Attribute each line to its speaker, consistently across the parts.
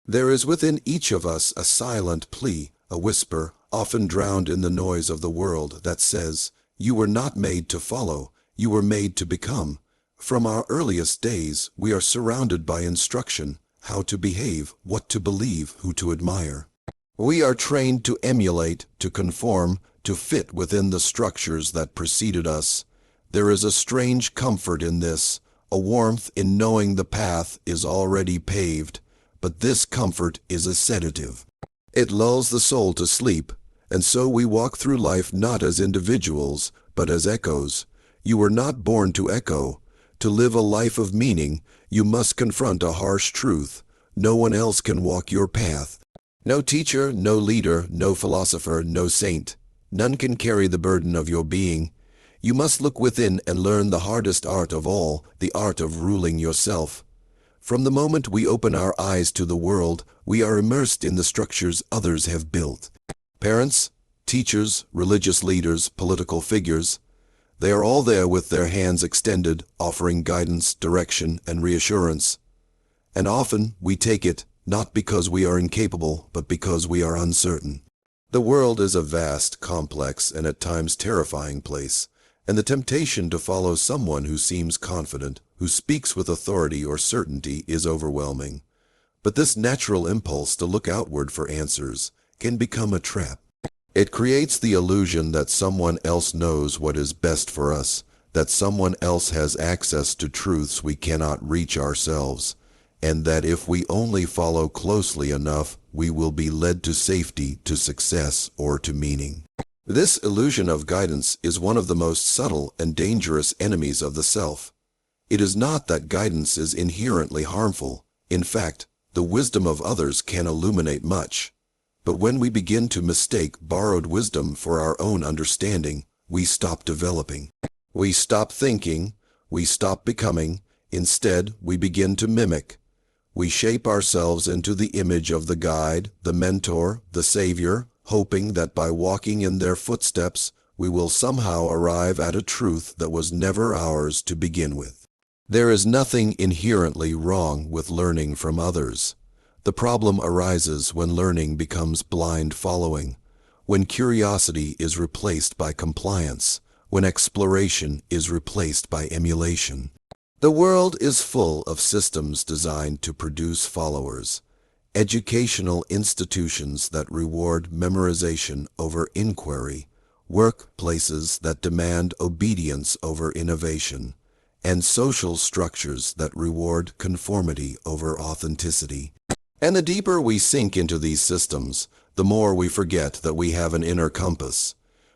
Speaker 1: There is within each of us a silent plea, a whisper, often drowned in the noise of the world, that says, "You were not made to follow, you were made to become." From our earliest days, we are surrounded by instruction, how to behave, what to believe, who to admire. We are trained to emulate, to conform, to fit within the structures that preceded us. There is a strange comfort in this, a warmth in knowing the path is already paved, but this comfort is a sedative. It lulls the soul to sleep, and so we walk through life not as individuals, but as echoes. You were not born to echo. To live a life of meaning, you must confront a harsh truth. No one else can walk your path. No teacher, no leader, no philosopher, no saint. None can carry the burden of your being. You must look within and learn the hardest art of all, the art of ruling yourself. From the moment we open our eyes to the world, we are immersed in the structures others have built. Parents, teachers, religious leaders, political figures, they are all there with their hands extended, offering guidance, direction, and reassurance. And often we take it, not because we are incapable, but because we are uncertain. The world is a vast, complex, and at times terrifying place, and the temptation to follow someone who seems confident, who speaks with authority or certainty, is overwhelming. But this natural impulse to look outward for answers can become a trap. It creates the illusion that someone else knows what is best for us, that someone else has access to truths we cannot reach ourselves, and that if we only follow closely enough, we will be led to safety, to success, or to meaning. This illusion of guidance is one of the most subtle and dangerous enemies of the self. It is not that guidance is inherently harmful. In fact, the wisdom of others can illuminate much. But when we begin to mistake borrowed wisdom for our own understanding, we stop developing. We stop thinking, we stop becoming. Instead, we begin to mimic. We shape ourselves into the image of the guide, the mentor, the savior, hoping that by walking in their footsteps, we will somehow arrive at a truth that was never ours to begin with. There is nothing inherently wrong with learning from others. The problem arises when learning becomes blind following, when curiosity is replaced by compliance, when exploration is replaced by emulation. The world is full of systems designed to produce followers. Educational institutions that reward memorization over inquiry, workplaces that demand obedience over innovation, and social structures that reward conformity over authenticity. And the deeper we sink into these systems, the more we forget that we have an inner compass.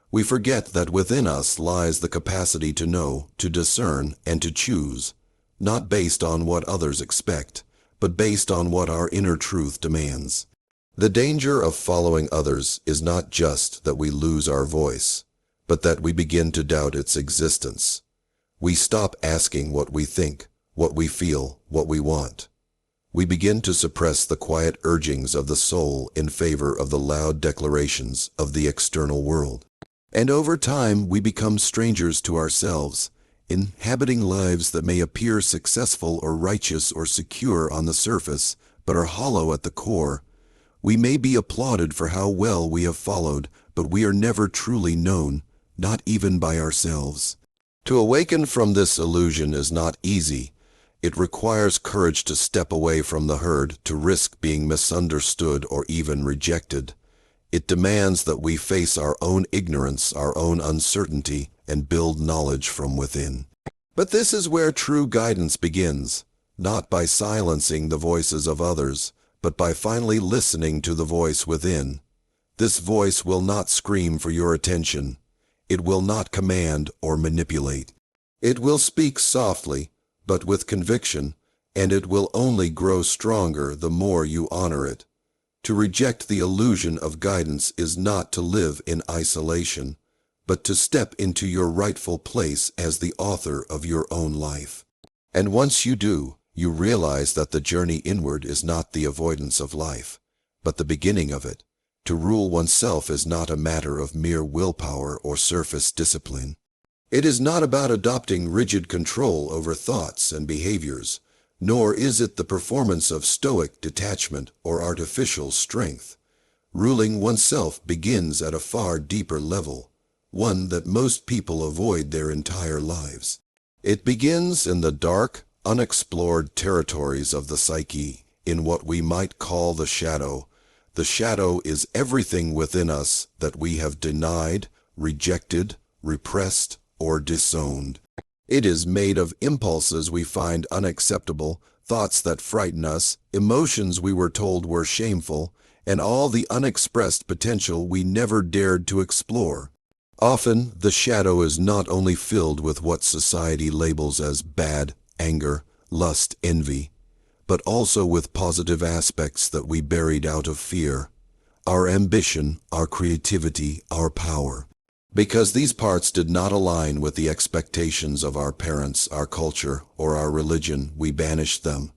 Speaker 1: We forget that within us lies the capacity to know, to discern, and to choose, not based on what others expect, but based on what our inner truth demands. The danger of following others is not just that we lose our voice, but that we begin to doubt its existence. We stop asking what we think, what we feel, what we want. We begin to suppress the quiet urgings of the soul in favor of the loud declarations of the external world. And over time, we become strangers to ourselves, inhabiting lives that may appear successful or righteous or secure on the surface, but are hollow at the core. We may be applauded for how well we have followed, but we are never truly known, not even by ourselves. To awaken from this illusion is not easy. It requires courage to step away from the herd, to risk being misunderstood or even rejected. It demands that we face our own ignorance, our own uncertainty, and build knowledge from within. But this is where true guidance begins, not by silencing the voices of others, but by finally listening to the voice within. This voice will not scream for your attention. It will not command or manipulate. It will speak softly, but with conviction, and it will only grow stronger the more you honor it. To reject the illusion of guidance is not to live in isolation, but to step into your rightful place as the author of your own life. And once you do, you realize that the journey inward is not the avoidance of life, but the beginning of it. To rule oneself is not a matter of mere willpower or surface discipline. It is not about adopting rigid control over thoughts and behaviors, nor is it the performance of stoic detachment or artificial strength. Ruling oneself begins at a far deeper level, one that most people avoid their entire lives. It begins in the dark, unexplored territories of the psyche, in what we might call the shadow. The shadow is everything within us that we have denied, rejected, repressed, or disowned. It is made of impulses we find unacceptable, thoughts that frighten us, emotions we were told were shameful, and all the unexpressed potential we never dared to explore. Often, the shadow is not only filled with what society labels as bad, anger, lust, envy, but also with positive aspects that we buried out of fear. Our ambition, our creativity, our power. Because these parts did not align with the expectations of our parents, our culture, or our religion, we banished them.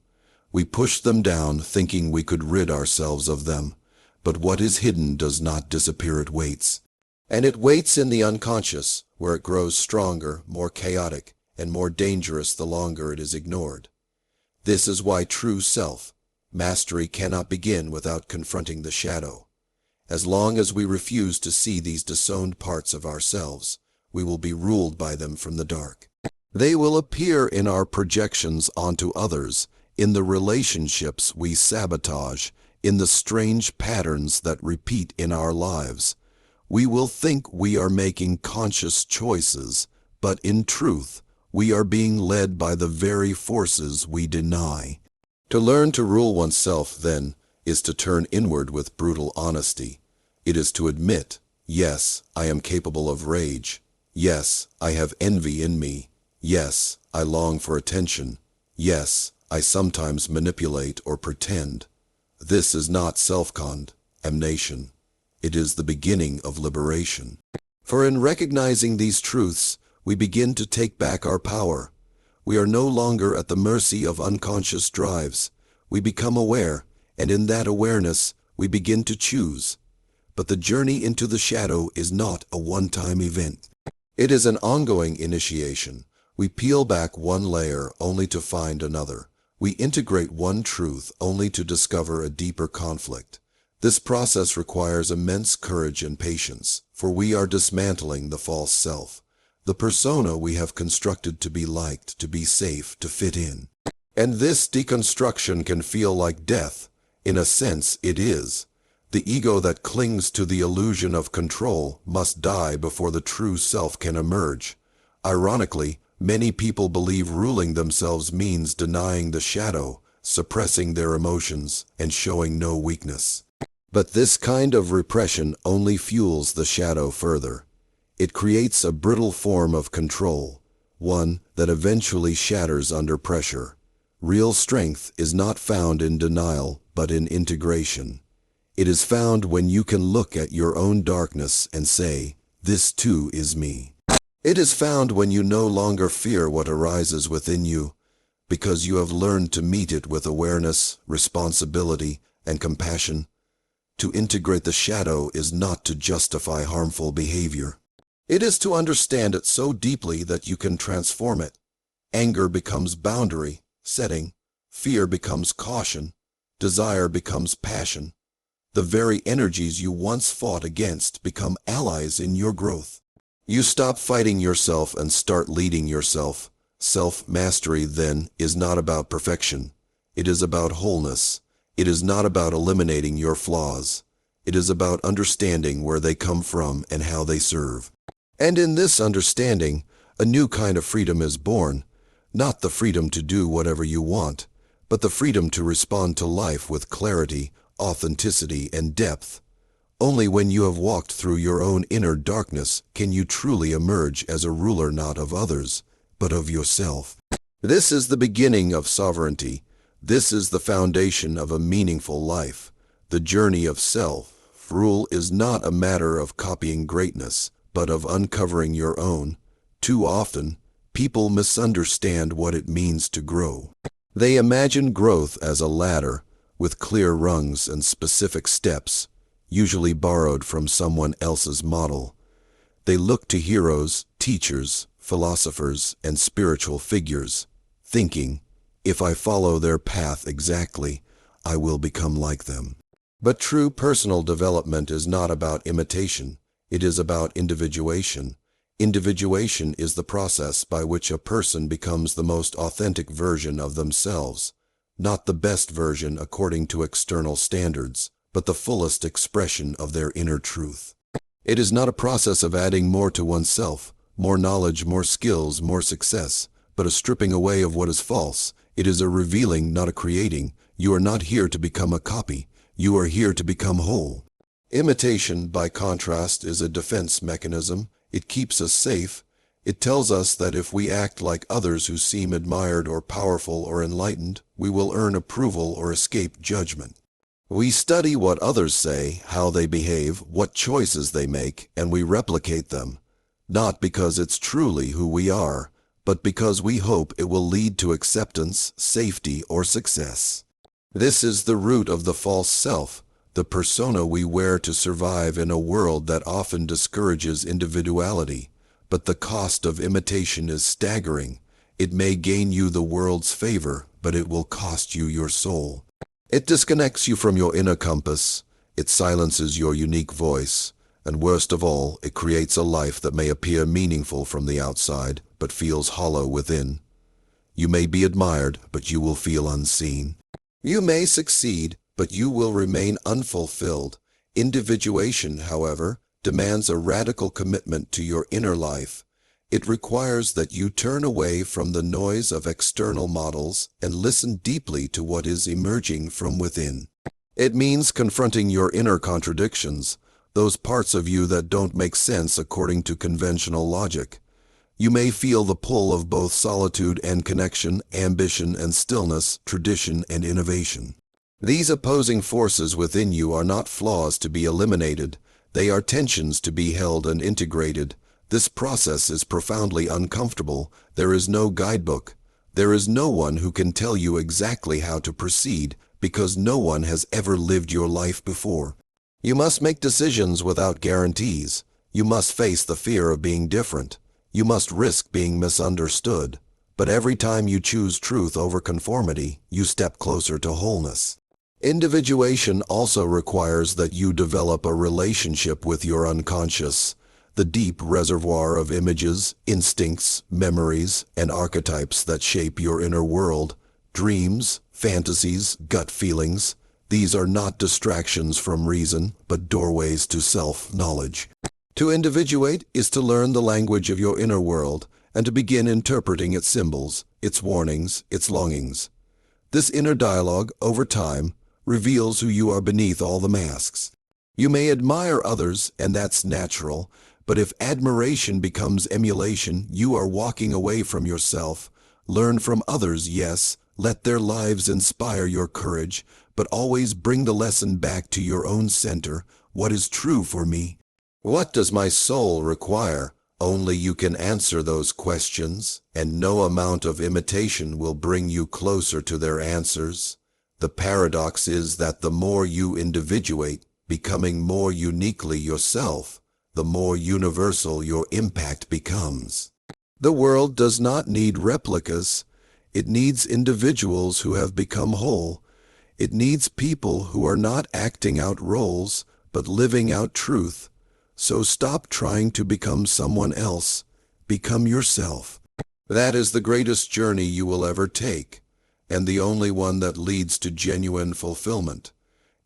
Speaker 1: We pushed them down, thinking we could rid ourselves of them. But what is hidden does not disappear, it waits. And it waits in the unconscious, where it grows stronger, more chaotic, and more dangerous the longer it is ignored. This is why true self-mastery cannot begin without confronting the shadow. As long as we refuse to see these disowned parts of ourselves, we will be ruled by them from the dark. They will appear in our projections onto others, in the relationships we sabotage, in the strange patterns that repeat in our lives. We will think we are making conscious choices, but in truth, we are being led by the very forces we deny. To learn to rule oneself, then, is to turn inward with brutal honesty. It is to admit, yes, I am capable of rage. Yes, I have envy in me. Yes, I long for attention. Yes, I sometimes manipulate or pretend. This is not self-condemnation. It is the beginning of liberation. For in recognizing these truths, we begin to take back our power. We are no longer at the mercy of unconscious drives. We become aware, and in that awareness, we begin to choose. But the journey into the shadow is not a one-time event. It is an ongoing initiation. We peel back one layer only to find another. We integrate one truth only to discover a deeper conflict. This process requires immense courage and patience, for we are dismantling the false self, the persona we have constructed to be liked, to be safe, to fit in. And this deconstruction can feel like death. In a sense, it is. The ego that clings to the illusion of control must die before the true self can emerge. Ironically, many people believe ruling themselves means denying the shadow, suppressing their emotions, and showing no weakness. But this kind of repression only fuels the shadow further. It creates a brittle form of control, one that eventually shatters under pressure. Real strength is not found in denial, but in integration. It is found when you can look at your own darkness and say, "This too is me." It is found when you no longer fear what arises within you, because you have learned to meet it with awareness, responsibility, and compassion. To integrate the shadow is not to justify harmful behavior. It is to understand it so deeply that you can transform it. Anger becomes boundary setting, fear becomes caution, desire becomes passion. The very energies you once fought against become allies in your growth. You stop fighting yourself and start leading yourself. Self-mastery, then, is not about perfection. It is about wholeness. It is not about eliminating your flaws. It is about understanding where they come from and how they serve. And in this understanding, a new kind of freedom is born. Not the freedom to do whatever you want, but the freedom to respond to life with clarity, authenticity, and depth. Only when you have walked through your own inner darkness can you truly emerge as a ruler not of others, but of yourself. This is the beginning of sovereignty. This is the foundation of a meaningful life. The journey of self-rule is not a matter of copying greatness, but of uncovering your own. Too often, people misunderstand what it means to grow. They imagine growth as a ladder, with clear rungs and specific steps, usually borrowed from someone else's model. They look to heroes, teachers, philosophers, and spiritual figures, thinking, If I follow their path exactly, I will become like them. But true personal development is not about imitation. It is about individuation. Individuation is the process by which a person becomes the most authentic version of themselves, not the best version according to external standards, but the fullest expression of their inner truth. It is not a process of adding more to oneself, more knowledge, more skills, more success, but a stripping away of what is false. It is a revealing, not a creating. You are not here to become a copy. You are here to become whole. Imitation, by contrast, is a defense mechanism. It keeps us safe. It tells us that if we act like others who seem admired or powerful or enlightened, we will earn approval or escape judgment. We study what others say, how they behave, what choices they make, and we replicate them, not because it's truly who we are, but because we hope it will lead to acceptance, safety, or success. This is the root of the false self, the persona we wear to survive in a world that often discourages individuality. But the cost of imitation is staggering. It may gain you the world's favor, but it will cost you your soul. It disconnects you from your inner compass. It silences your unique voice. And worst of all, it creates a life that may appear meaningful from the outside, but feels hollow within. You may be admired, but you will feel unseen. You may succeed, but you will remain unfulfilled. Individuation, however, demands a radical commitment to your inner life. It requires that you turn away from the noise of external models and listen deeply to what is emerging from within. It means confronting your inner contradictions, those parts of you that don't make sense according to conventional logic. You may feel the pull of both solitude and connection, ambition and stillness, tradition and innovation. These opposing forces within you are not flaws to be eliminated. They are tensions to be held and integrated. This process is profoundly uncomfortable. There is no guidebook. There is no one who can tell you exactly how to proceed, because no one has ever lived your life before. You must make decisions without guarantees. You must face the fear of being different. You must risk being misunderstood. But every time you choose truth over conformity, you step closer to wholeness. Individuation also requires that you develop a relationship with your unconscious, the deep reservoir of images, instincts, memories, and archetypes that shape your inner world. Dreams, fantasies, gut feelings. These are not distractions from reason, but doorways to self-knowledge. To individuate is to learn the language of your inner world and to begin interpreting its symbols, its warnings, its longings. This inner dialogue, over time, reveals who you are beneath all the masks. You may admire others, and that's natural, but if admiration becomes emulation, you are walking away from yourself. Learn from others, yes, let their lives inspire your courage, but always bring the lesson back to your own center. What is true for me? What does my soul require? Only you can answer those questions, and no amount of imitation will bring you closer to their answers. The paradox is that the more you individuate, becoming more uniquely yourself, the more universal your impact becomes. The world does not need replicas. It needs individuals who have become whole. It needs people who are not acting out roles, but living out truth. So stop trying to become someone else. Become yourself. That is the greatest journey you will ever take, and the only one that leads to genuine fulfillment.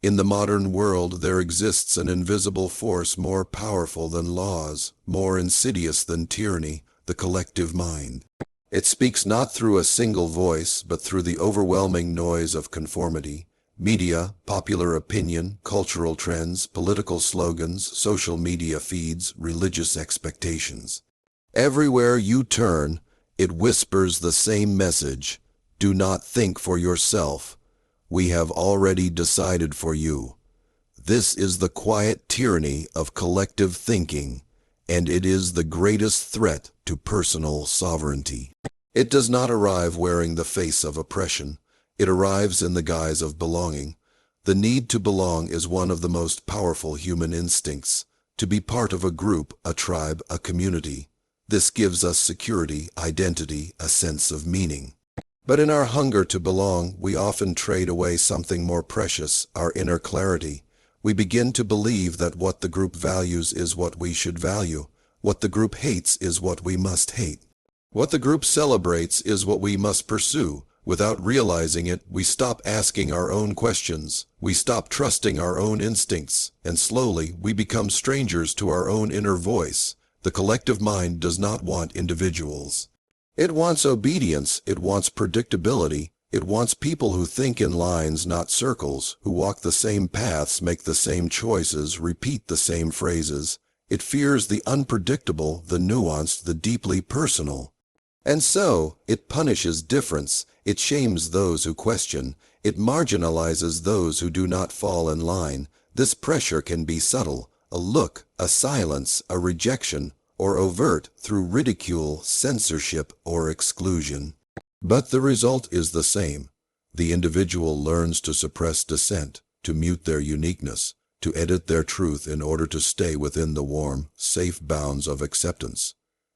Speaker 1: In the modern world, there exists an invisible force more powerful than laws, more insidious than tyranny, the collective mind. It speaks not through a single voice, but through the overwhelming noise of conformity. Media, popular opinion, cultural trends, political slogans, social media feeds, religious expectations. Everywhere you turn, it whispers the same message. Do not think for yourself. We have already decided for you. This is the quiet tyranny of collective thinking, and it is the greatest threat to personal sovereignty. It does not arrive wearing the face of oppression. It arrives in the guise of belonging. The need to belong is one of the most powerful human instincts, to be part of a group, a tribe, a community. This gives us security, identity, a sense of meaning. But in our hunger to belong, we often trade away something more precious, our inner clarity. We begin to believe that what the group values is what we should value. What the group hates is what we must hate. What the group celebrates is what we must pursue. Without realizing it, we stop asking our own questions. We stop trusting our own instincts, and slowly we become strangers to our own inner voice. The collective mind does not want individuals. It wants obedience, it wants predictability, it wants people who think in lines, not circles, who walk the same paths, make the same choices, repeat the same phrases. It fears the unpredictable, the nuanced, the deeply personal. And so, it punishes difference, it shames those who question, it marginalizes those who do not fall in line. This pressure can be subtle, a look, a silence, a rejection, or overt through ridicule, censorship, or exclusion. But the result is the same. The individual learns to suppress dissent, to mute their uniqueness, to edit their truth in order to stay within the warm, safe bounds of acceptance.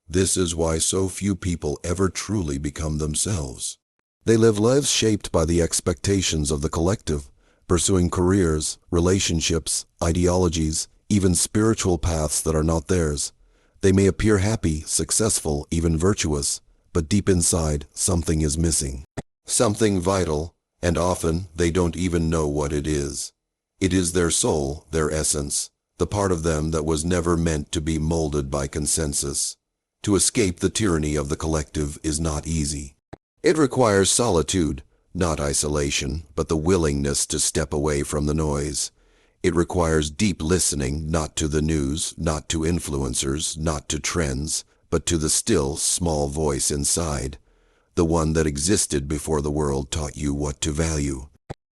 Speaker 1: This is why so few people ever truly become themselves. They live lives shaped by the expectations of the collective, pursuing careers, relationships, ideologies, even spiritual paths that are not theirs. They may appear happy, successful, even virtuous, but deep inside, something is missing. Something vital, and often they don't even know what it is. It is their soul, their essence, the part of them that was never meant to be molded by consensus. To escape the tyranny of the collective is not easy. It requires solitude, not isolation, but the willingness to step away from the noise. It requires deep listening, not to the news, not to influencers, not to trends, but to the still, small voice inside, the one that existed before the world taught you what to value.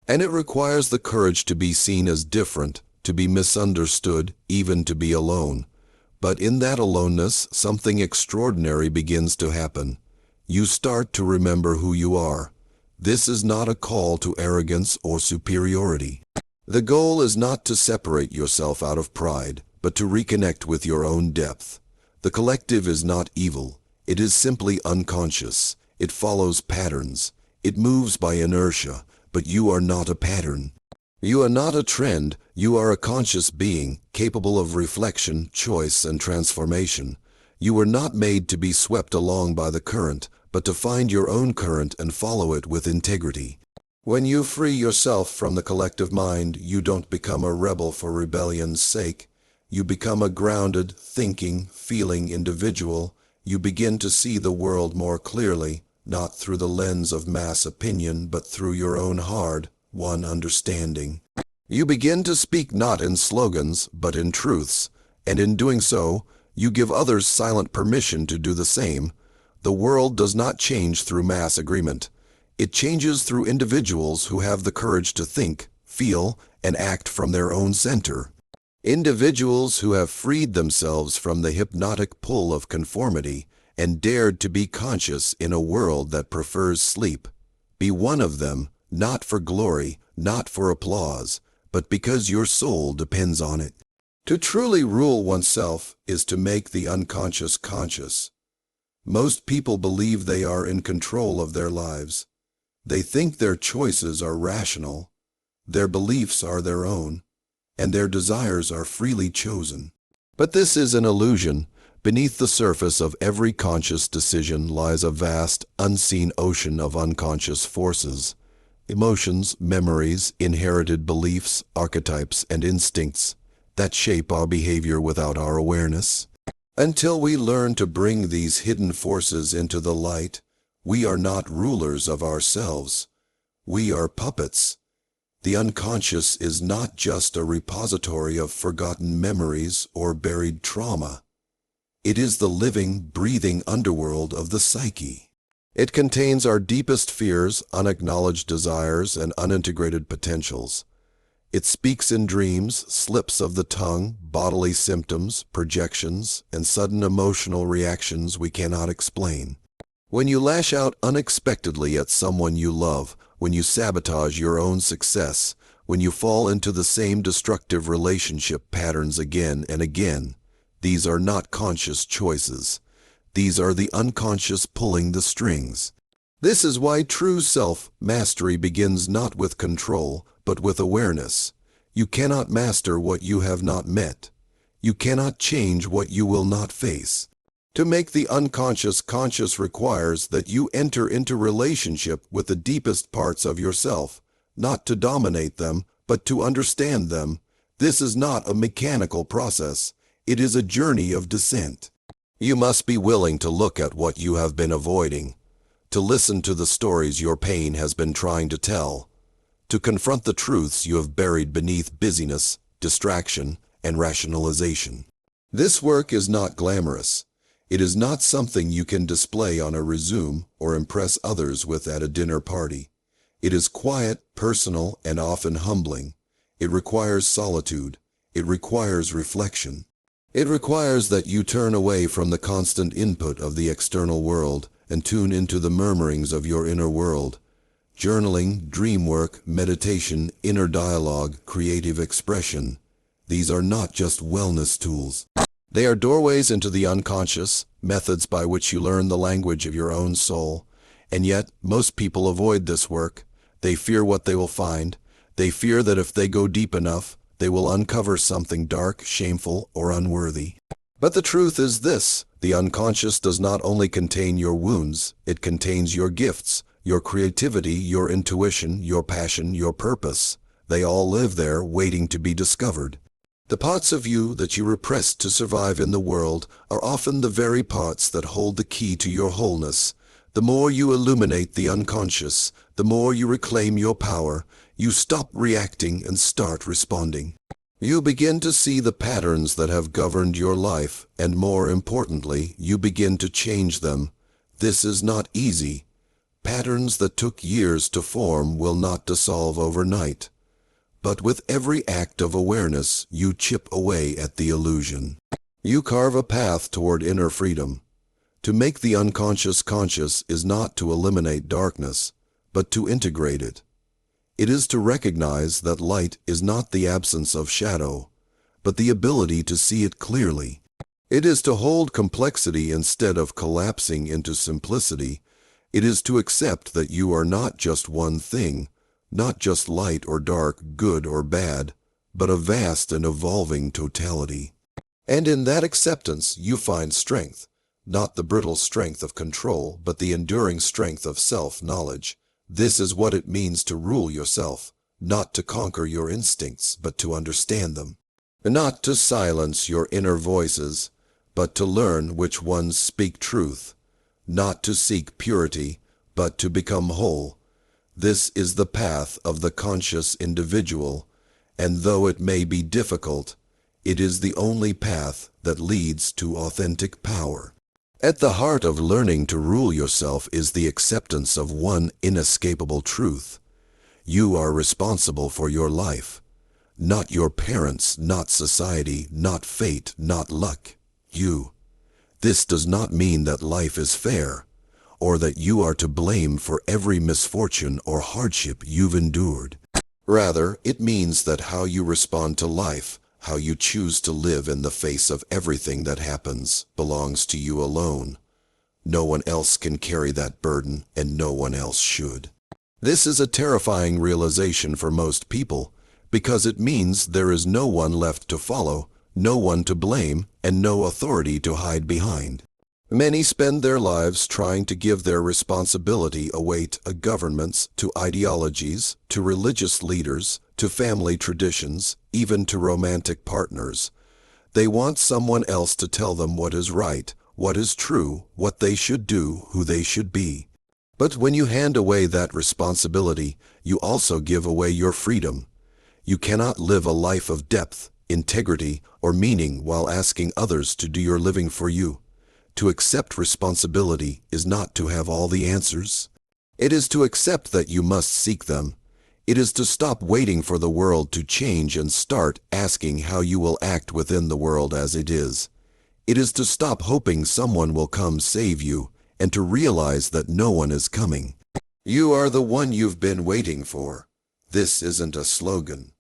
Speaker 1: And it requires the courage to be seen as different, to be misunderstood, even to be alone. But in that aloneness, something extraordinary begins to happen. You start to remember who you are. This is not a call to arrogance or superiority. The goal is not to separate yourself out of pride, but to reconnect with your own depth. The collective is not evil. It is simply unconscious. It follows patterns. It moves by inertia, but you are not a pattern. You are not a trend. You are a conscious being, capable of reflection, choice, and transformation. You were not made to be swept along by the current, but to find your own current and follow it with integrity. When you free yourself from the collective mind, you don't become a rebel for rebellion's sake. You become a grounded, thinking, feeling individual. You begin to see the world more clearly, not through the lens of mass opinion, but through your own hard-won understanding. You begin to speak not in slogans, but in truths, and in doing so, you give others silent permission to do the same. The world does not change through mass agreement. It changes through individuals who have the courage to think, feel, and act from their own center. Individuals who have freed themselves from the hypnotic pull of conformity and dared to be conscious in a world that prefers sleep. Be one of them, not for glory, not for applause, but because your soul depends on it. To truly rule oneself is to make the unconscious conscious. Most people believe they are in control of their lives. They think their choices are rational, their beliefs are their own, and their desires are freely chosen. But this is an illusion. Beneath the surface of every conscious decision lies a vast, unseen ocean of unconscious forces. Emotions, memories, inherited beliefs, archetypes, and instincts that shape our behavior without our awareness. Until we learn to bring these hidden forces into the light, we are not rulers of ourselves. We are puppets. The unconscious is not just a repository of forgotten memories or buried trauma. It is the living, breathing underworld of the psyche. It contains our deepest fears, unacknowledged desires, and unintegrated potentials. It speaks in dreams, slips of the tongue, bodily symptoms, projections, and sudden emotional reactions we cannot explain. When you lash out unexpectedly at someone you love, when you sabotage your own success, when you fall into the same destructive relationship patterns again and again, these are not conscious choices. These are the unconscious pulling the strings. This is why true self-mastery begins not with control, but with awareness. You cannot master what you have not met. You cannot change what you will not face. To make the unconscious conscious requires that you enter into relationship with the deepest parts of yourself, not to dominate them, but to understand them. This is not a mechanical process. It is a journey of descent. You must be willing to look at what you have been avoiding, to listen to the stories your pain has been trying to tell, to confront the truths you have buried beneath busyness, distraction, and rationalization. This work is not glamorous. It is not something you can display on a resume or impress others with at a dinner party. It is quiet, personal, and often humbling. It requires solitude. It requires reflection. It requires that you turn away from the constant input of the external world and tune into the murmurings of your inner world. Journaling, dream work, meditation, inner dialogue, creative expression. These are not just wellness tools. They are doorways into the unconscious, methods by which you learn the language of your own soul. And yet, most people avoid this work. They fear what they will find. They fear that if they go deep enough, they will uncover something dark, shameful, or unworthy. But the truth is this: the unconscious does not only contain your wounds, it contains your gifts, your creativity, your intuition, your passion, your purpose. They all live there, waiting to be discovered. The parts of you that you repressed to survive in the world are often the very parts that hold the key to your wholeness. The more you illuminate the unconscious, the more you reclaim your power. You stop reacting and start responding. You begin to see the patterns that have governed your life, and more importantly, you begin to change them. This is not easy. Patterns that took years to form will not dissolve overnight. But with every act of awareness, you chip away at the illusion. You carve a path toward inner freedom. To make the unconscious conscious is not to eliminate darkness, but to integrate it. It is to recognize that light is not the absence of shadow, but the ability to see it clearly. It is to hold complexity instead of collapsing into simplicity. It is to accept that you are not just one thing, not just light or dark, good or bad, but a vast and evolving totality. And in that acceptance you find strength, not the brittle strength of control, but the enduring strength of self-knowledge. This is what it means to rule yourself, not to conquer your instincts, but to understand them. Not to silence your inner voices, but to learn which ones speak truth. Not to seek purity, but to become whole. This is the path of the conscious individual, and though it may be difficult, it is the only path that leads to authentic power. At the heart of learning to rule yourself is the acceptance of one inescapable truth. You are responsible for your life. Not your parents, not society, not fate, not luck. You. This does not mean that life is fair, or that you are to blame for every misfortune or hardship you've endured. Rather, it means that how you respond to life, how you choose to live in the face of everything that happens, belongs to you alone. No one else can carry that burden, and no one else should. This is a terrifying realization for most people, because it means there is no one left to follow, no one to blame, and no authority to hide behind. Many spend their lives trying to give their responsibility away to governments, to ideologies, to religious leaders, to family traditions, even to romantic partners. They want someone else to tell them what is right, what is true, what they should do, who they should be. But when you hand away that responsibility, you also give away your freedom. You cannot live a life of depth, integrity, or meaning while asking others to do your living for you. To accept responsibility is not to have all the answers. It is to accept that you must seek them. It is to stop waiting for the world to change and start asking how you will act within the world as it is. It is to stop hoping someone will come save you, and to realize that no one is coming. You are the one you've been waiting for. This isn't a slogan.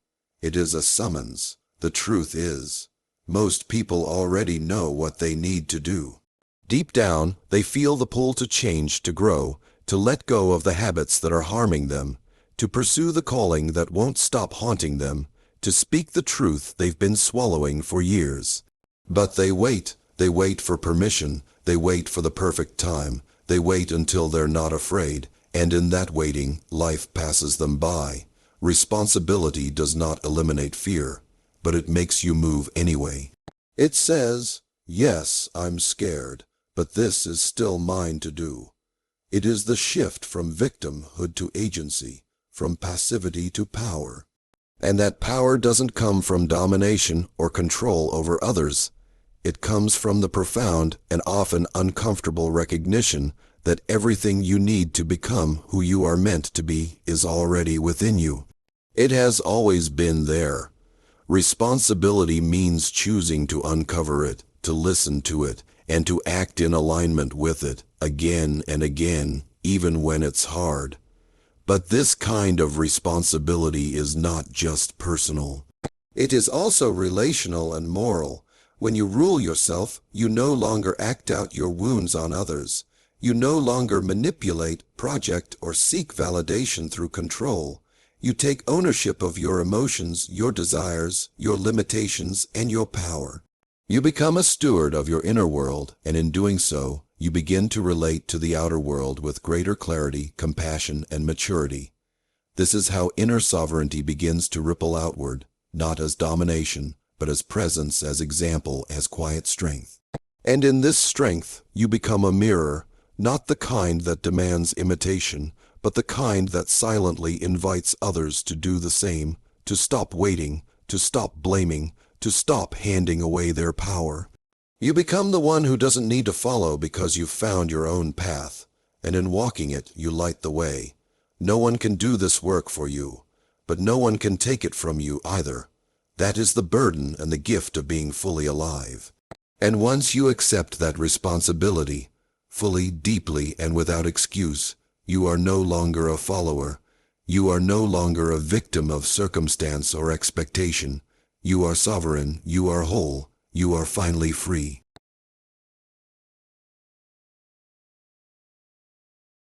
Speaker 1: It is a summons. The truth is, most people already know what they need to do. Deep down, they feel the pull to change, to grow, to let go of the habits that are harming them, to pursue the calling that won't stop haunting them, to speak the truth they've been swallowing for years. But they wait for permission, they wait for the perfect time, they wait until they're not afraid, and in that waiting, life passes them by. Responsibility does not eliminate fear, but it makes you move anyway. It says, yes, I'm scared, but this is still mine to do. It is the shift from victimhood to agency, from passivity to power. And that power doesn't come from domination or control over others. It comes from the profound and often uncomfortable recognition that everything you need to become who you are meant to be is already within you. It has always been there. Responsibility means choosing to uncover it, to listen to it, and to act in alignment with it, again and again, even when it's hard. But this kind of responsibility is not just personal. It is also relational and moral. When you rule yourself, you no longer act out your wounds on others. You no longer manipulate, project, or seek validation through control. You take ownership of your emotions, your desires, your limitations, and your power. You become a steward of your inner world, and in doing so, you begin to relate to the outer world with greater clarity, compassion, and maturity. This is how inner sovereignty begins to ripple outward, not as domination, but as presence, as example, as quiet strength. And in this strength, you become a mirror, not the kind that demands imitation, but the kind that silently invites others to do the same, to stop waiting, to stop blaming, to stop handing away their power. You become the one who doesn't need to follow because you've found your own path, and in walking it, you light the way. No one can do this work for you, but no one can take it from you either. That is the burden and the gift of being fully alive. And once you accept that responsibility, fully, deeply, and without excuse, you are no longer a follower. You are no longer a victim of circumstance or expectation. You are sovereign, you are whole, you are finally free.